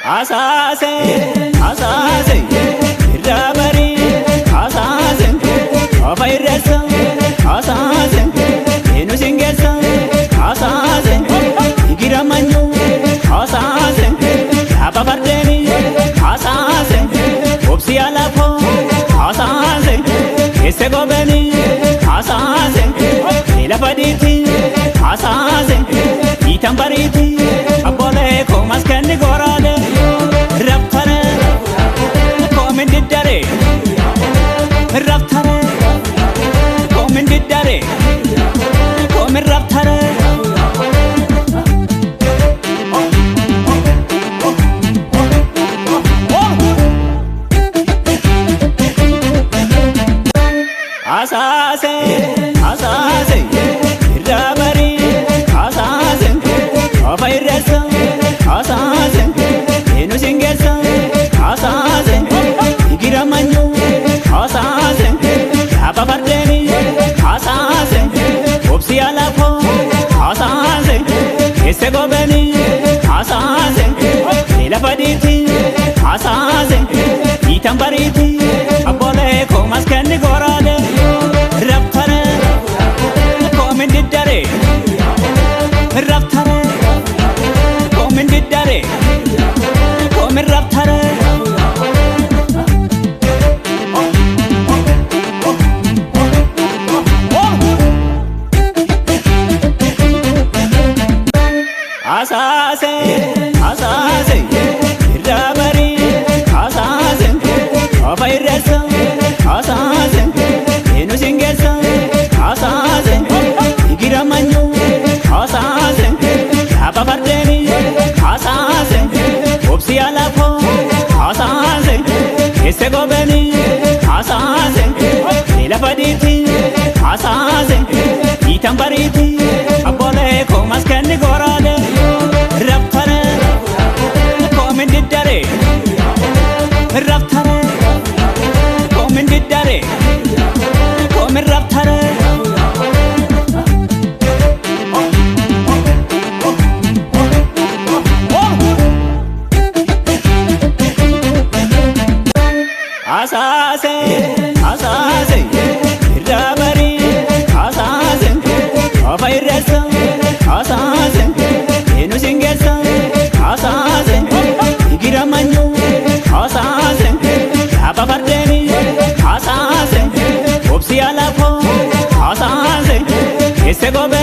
Asase, asase, irabari, asase, afairesa, asase, enusingesa, asase, igiramanyu, asase, abafardeni, asase, opsialapo, asase, esegobeni, asase, elafaditi, asase, itambariti, abole komaskani gorade. Raptare, come did dare, come raptare. Asase, asase, irabari, asase, afairesa, asase, enusingesa, asase, igiramanyu. Asase, abafardeni, asase, opsialapo, asase, esegobeni, asase, elafaditi, asase, itambariti, abole komaskani gorade, raptare, komendidare, raptare, komendidare, raptare. Asase, asase, irabari, asase, afairesa, asase, enusingesa, asase, igiramanyu, asase, abafardeni, asase, opsialapo, asase, esegobeni, asase, elafaditi, asase, itambariti, abole komaskani gorade. Raptare, come did dare, raptare, come did dare, come raptare. Asase, asase, irabari, asase, afairesa, asase, enusingesa, asase, igiramanyu, asase, abafardeni, asase, opsialapo, asase, esegobeni.